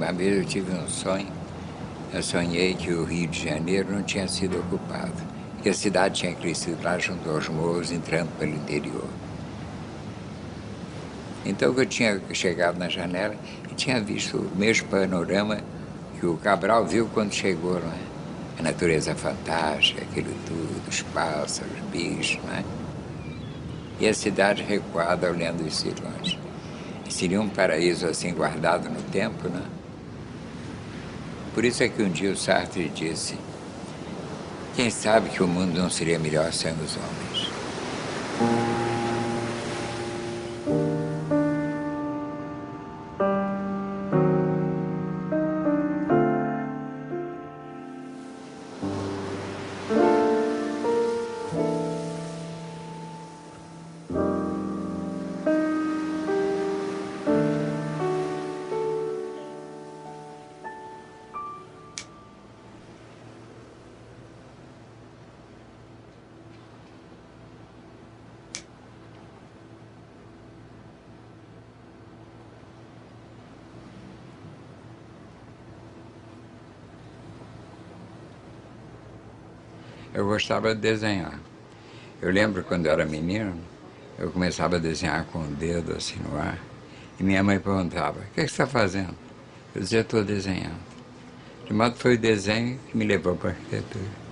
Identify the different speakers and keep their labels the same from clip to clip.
Speaker 1: Uma vez eu tive um sonho, eu sonhei que o Rio de Janeiro não tinha sido ocupado, que a cidade tinha crescido lá junto aos morros, entrando pelo interior. Então eu tinha chegado na janela e tinha visto o mesmo panorama que o Cabral viu quando chegou, não é? A natureza fantástica, aquilo tudo, os pássaros, os bichos, não é? E a cidade recuada olhando isso de longe. E seria um paraíso assim guardado no tempo, não é? Por isso é que um dia o Sartre disse: quem sabe que o mundo não seria melhor sem os homens? Eu gostava de desenhar. Eu lembro quando eu era menino, eu começava a desenhar com o dedo assim no ar, e minha mãe perguntava: o que você está fazendo? Eu dizia: estou desenhando. De modo que foi o desenho que me levou para a arquitetura.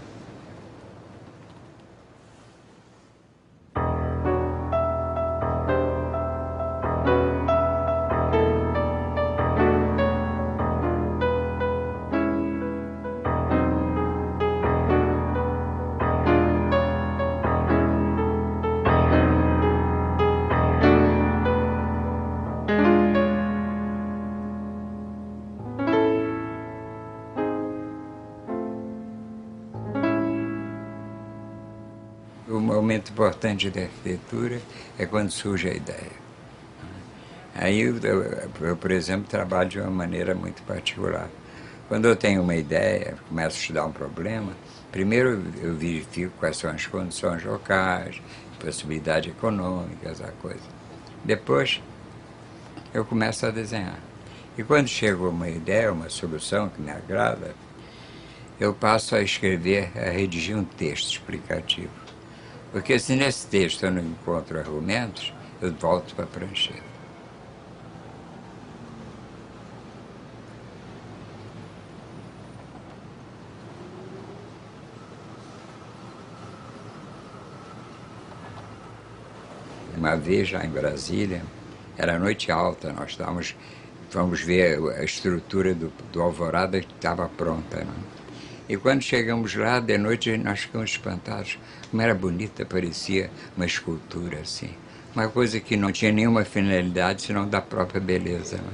Speaker 1: O momento importante da arquitetura é quando surge a ideia. Aí eu, por exemplo, trabalho de uma maneira muito particular. Quando eu tenho uma ideia, começo a estudar um problema, primeiro eu verifico quais são as condições locais, possibilidades econômicas, a coisa. Depois eu começo a desenhar. E quando chega uma ideia, uma solução que me agrada, eu passo a escrever, a redigir um texto explicativo. Porque se nesse texto eu não encontro argumentos, eu volto para a prancheta. Uma vez lá em Brasília, era noite alta, nós fomos ver a estrutura do Alvorada que estava pronta, né? E quando chegamos lá, de noite, nós ficamos espantados. Como era bonita, parecia uma escultura, assim. Uma coisa que não tinha nenhuma finalidade, senão da própria beleza, né?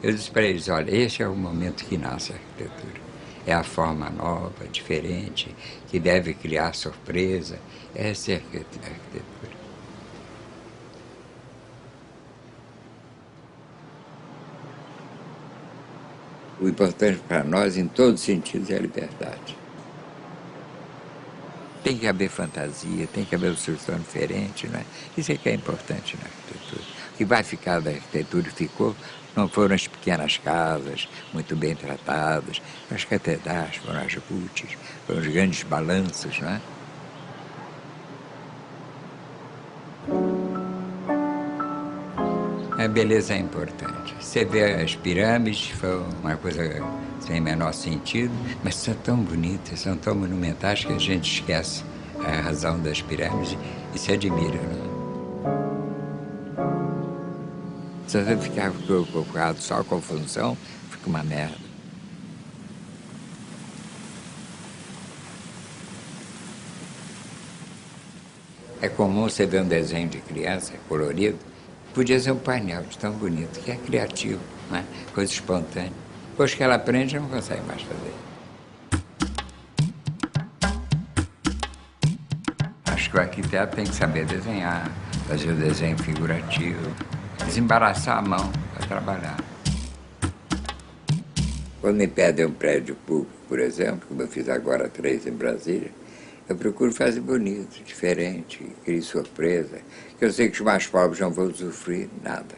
Speaker 1: Eu disse para eles: olha, esse é o momento que nasce a arquitetura. É a forma nova, diferente, que deve criar surpresa. Essa é a arquitetura. O importante para nós, em todos os sentidos, é a liberdade. Tem que haver fantasia, tem que haver uma solução diferente, não é? Isso é que é importante na arquitetura. O que vai ficar da arquitetura ficou, não foram as pequenas casas, muito bem tratadas, as catedrais, foram as rutes, foram os grandes balanços, não é? A beleza é importante. Você vê as pirâmides, foi uma coisa sem menor sentido, mas são tão bonitas, são tão monumentais que a gente esquece a razão das pirâmides e se admira, né? Se você ficar preocupado só com a função, fica uma merda. É comum você ver um desenho de criança colorido, podia ser um painel de tão bonito, que é criativo, né? Coisa espontânea. Depois que ela aprende, não consegue mais fazer. Acho que o arquiteto tem que saber desenhar, fazer o desenho figurativo, desembaraçar a mão para trabalhar. Quando me pedem um prédio público, por exemplo, como eu fiz agora 3 em Brasília, eu procuro fazer bonito, diferente, crie surpresa, que eu sei que os mais pobres não vão sofrer nada,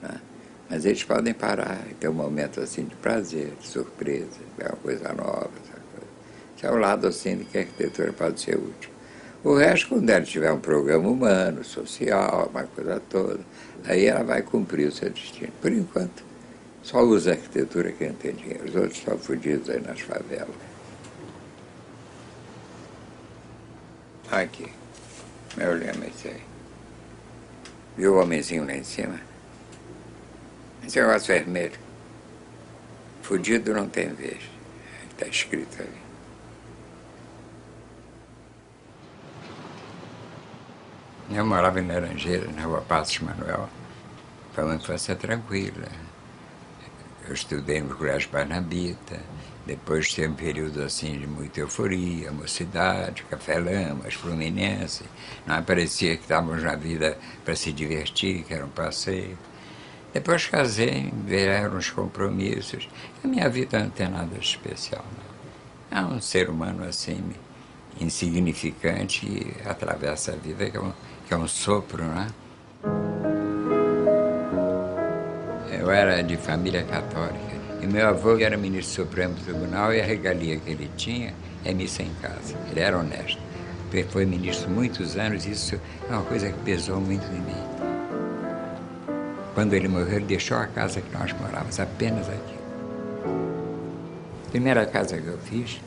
Speaker 1: né? Mas eles podem parar e ter um momento assim de prazer, de surpresa, de ver uma coisa nova. Esse é o lado assim de que a arquitetura pode ser útil. O resto, quando ela tiver um programa humano, social, uma coisa toda, aí ela vai cumprir o seu destino. Por enquanto, só usa a arquitetura quem tem dinheiro, os outros estão fudidos aí nas favelas. Aqui, meu lema é esse aí. Viu o homenzinho lá em cima? Esse negócio vermelho. Fudido não tem vez. Está escrito ali. Eu morava em Laranjeira, na rua Passos Manuel. Foi uma infância tranquila. Eu estudei no Colégio Parnabita, depois teve um período assim de muita euforia, mocidade, Café Lamas, Fluminense. Não parecia que estávamos na vida para se divertir, que era um passeio. Depois casei, vieram os compromissos. A minha vida não tem nada de especial, não. É um ser humano assim, insignificante, e atravessa a vida que é um sopro, né? Eu era de família católica e meu avô era ministro do Supremo Tribunal e a regalia que ele tinha é missa em casa. Ele era honesto. Ele foi ministro muitos anos e isso é uma coisa que pesou muito em mim. Quando ele morreu, ele deixou a casa que nós morávamos, apenas aqui. A primeira casa que eu fiz,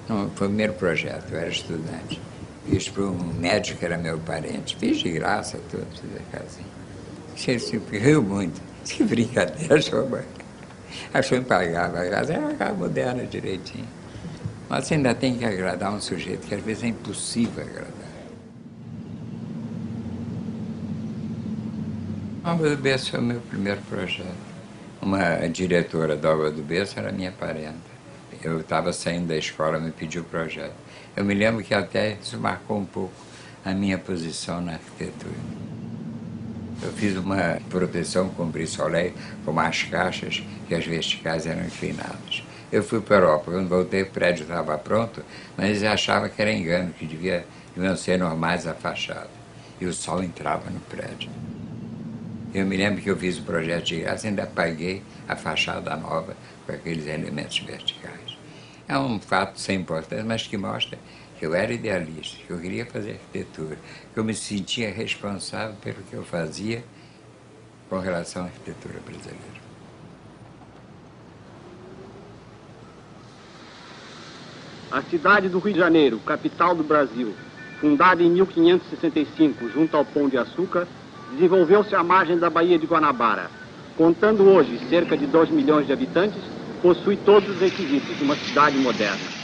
Speaker 1: não, foi o primeiro projeto, eu era estudante. Fiz para um médico que era meu parente, fiz de graça tudo, fiz a casinha. Ele riu muito. Que brincadeira, achou impagável. A casa era uma casa moderna direitinho. Mas você ainda tem que agradar um sujeito que às vezes é impossível agradar. A Alva do Bessa foi o meu primeiro projeto. Uma diretora da Alva do Bessa era minha parenta. Eu estava saindo da escola, me pediu o projeto. Eu me lembro que até isso marcou um pouco a minha posição na arquitetura. Eu fiz uma proteção com brissolé, com umas caixas que as verticais eram inclinadas. Eu fui para a Europa, quando voltei o prédio estava pronto, mas eles achavam que era engano, que deviam ser normais a fachada. E o sol entrava no prédio. Eu me lembro que eu fiz o projeto de graça e ainda paguei a fachada nova com aqueles elementos verticais. É um fato sem importância, mas que mostra que eu era idealista, que eu queria fazer arquitetura, que eu me sentia responsável pelo que eu fazia com relação à arquitetura brasileira.
Speaker 2: A cidade do Rio de Janeiro, capital do Brasil, fundada em 1565 junto ao Pão de Açúcar, desenvolveu-se à margem da Baía de Guanabara. Contando hoje cerca de 2 milhões de habitantes, possui todos os requisitos de uma cidade moderna.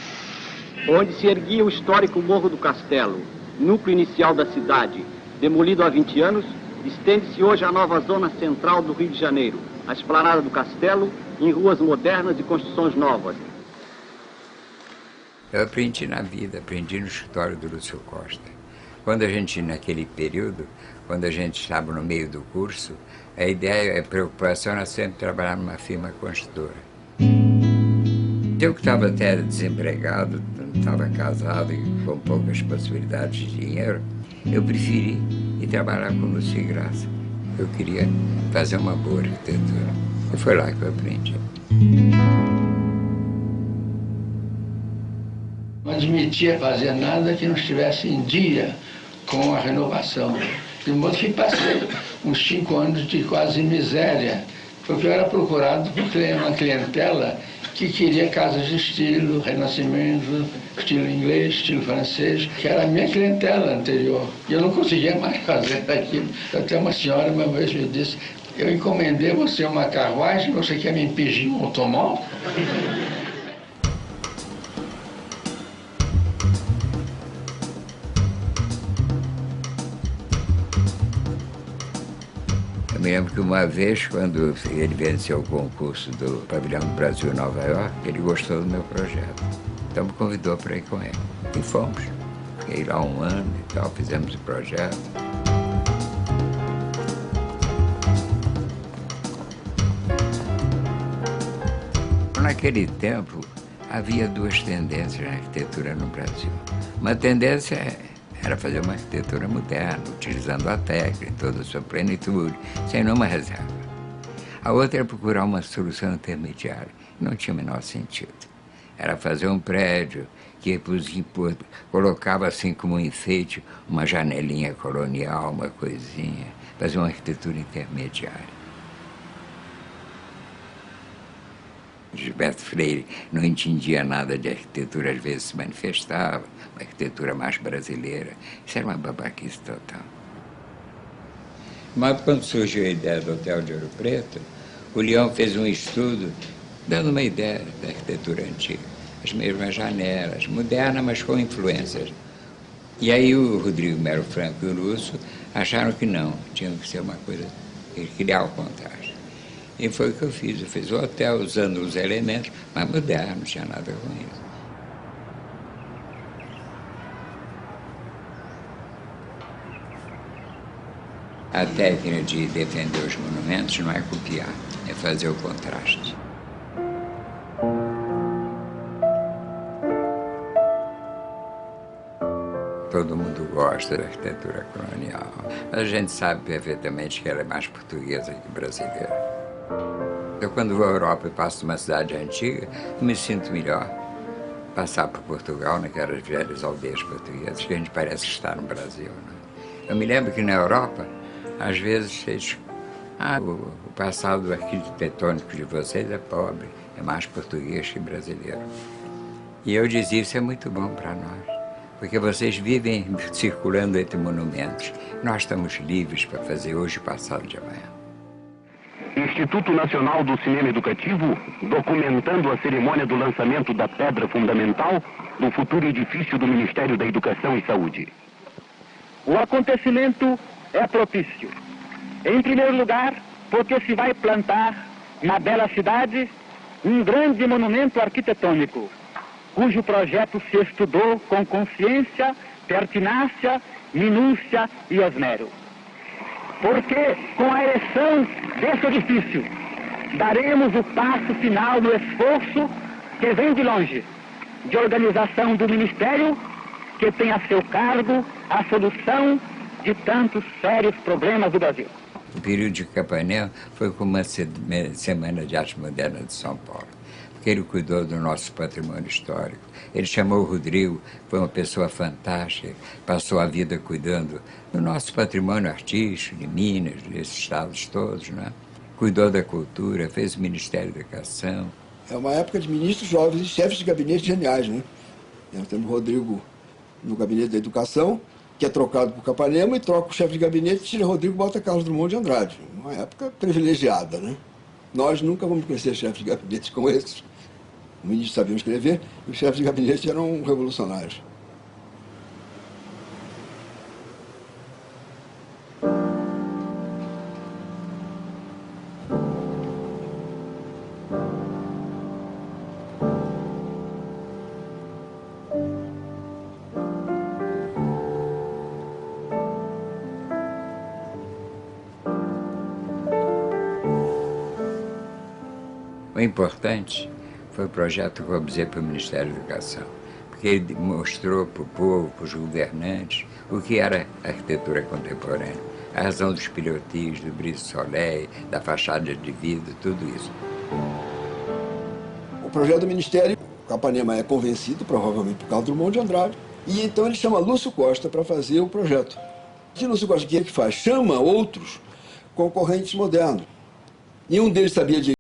Speaker 2: Onde se erguia o histórico Morro do Castelo, núcleo inicial da cidade, demolido há 20 anos, estende-se hoje a nova zona central do Rio de Janeiro, a Esplanada do Castelo, em ruas modernas e construções novas.
Speaker 1: Eu aprendi na vida, aprendi no escritório do Lúcio Costa. Quando a gente, naquele período, quando a gente estava no meio do curso, a ideia, a preocupação era sempre trabalhar numa firma construtora. Eu que estava até desempregado, estava casado e com poucas possibilidades de dinheiro, eu preferi ir trabalhar com Lúcio Graça. Eu queria fazer uma boa arquitetura. E foi lá que eu aprendi.
Speaker 3: Não admitia fazer nada que não estivesse em dia com a renovação. De modo que passei uns 5 anos de quase miséria, porque eu era procurado por uma clientela que queria casas de estilo renascimento, estilo inglês, estilo francês, que era a minha clientela anterior. E eu não conseguia mais fazer aquilo. Até uma senhora uma vez me disse, eu encomendei você uma carruagem, você quer me impingir um automóvel?
Speaker 1: Eu me lembro que uma vez, quando ele venceu o concurso do Pavilhão do Brasil em Nova York, ele gostou do meu projeto. Então me convidou para ir com ele. E fomos. Fiquei lá 1 ano e tal, fizemos o projeto. Naquele tempo, havia 2 tendências na arquitetura no Brasil. Uma tendência era fazer uma arquitetura moderna, utilizando a técnica em toda a sua plenitude, sem nenhuma reserva. A outra era procurar uma solução intermediária. Não tinha o menor sentido. Era fazer um prédio que colocava assim como um enfeite uma janelinha colonial, uma coisinha, fazer uma arquitetura intermediária. Gilberto Freire não entendia nada de arquitetura, às vezes se manifestava, uma arquitetura mais brasileira. Isso era uma babaquice total. Mas quando surgiu a ideia do Hotel de Ouro Preto, o Leão fez um estudo dando uma ideia da arquitetura antiga. As mesmas janelas, moderna, mas com influências. E aí o Rodrigo Melo Franco e o Lúcio acharam que não, tinha que ser uma coisa, criar o contrário. E foi o que eu fiz. Eu fiz o hotel usando os elementos, mas moderno, não tinha nada com isso. A técnica de defender os monumentos não é copiar, é fazer o contraste. Todo mundo gosta da arquitetura colonial, mas a gente sabe perfeitamente que ela é mais portuguesa que brasileira. Eu, quando vou à Europa e passo numa cidade antiga, eu me sinto melhor. Passar por Portugal, naquelas velhas aldeias portuguesas, que a gente parece estar no Brasil. Né? Eu me lembro que na Europa, às vezes, o passado arquitetônico de vocês é pobre, é mais português que brasileiro. E eu dizia, isso é muito bom para nós, porque vocês vivem circulando entre monumentos. Nós estamos livres para fazer hoje o passado de amanhã.
Speaker 4: Instituto Nacional do Cinema Educativo, documentando a cerimônia do lançamento da pedra fundamental do futuro edifício do Ministério da Educação e Saúde.
Speaker 5: O acontecimento é propício. Em primeiro lugar, porque se vai plantar na bela cidade um grande monumento arquitetônico, cujo projeto se estudou com consciência, pertinácia, minúcia e esmero. Porque, com a ereção desse edifício, daremos o passo final no esforço que vem de longe, de organização do Ministério, que tem a seu cargo a solução de tantos sérios problemas do Brasil.
Speaker 1: O período de Capanema foi como uma Semana de Arte Moderna de São Paulo, porque ele cuidou do nosso patrimônio histórico. Ele chamou o Rodrigo, foi uma pessoa fantástica, passou a vida cuidando do nosso patrimônio artístico, de Minas, desses estados todos, né? Cuidou da cultura, fez o Ministério da Educação.
Speaker 6: É uma época de ministros jovens e chefes de gabinete geniais, né? Nós temos o Rodrigo no gabinete da Educação, que é trocado por Capanema, e troca o chefe de gabinete, tira Rodrigo e bota Carlos Drummond de Andrade. Uma época privilegiada, né? Nós nunca vamos conhecer chefes de gabinete como esses. Os ministros sabiam escrever e os chefes de gabinete eram revolucionários.
Speaker 1: O importante foi o projeto que eu observei para o Ministério da Educação, porque ele mostrou para o povo, para os governantes, o que era a arquitetura contemporânea, a razão dos pilotis, do brise soleil, da fachada de vidro, tudo isso.
Speaker 6: O projeto do Ministério, o Capanema é convencido, provavelmente por Carlos Drummond de Andrade, e então ele chama Lúcio Costa para fazer o projeto. O que Lúcio Costa, o que ele faz? Chama outros concorrentes modernos. Nenhum deles sabia de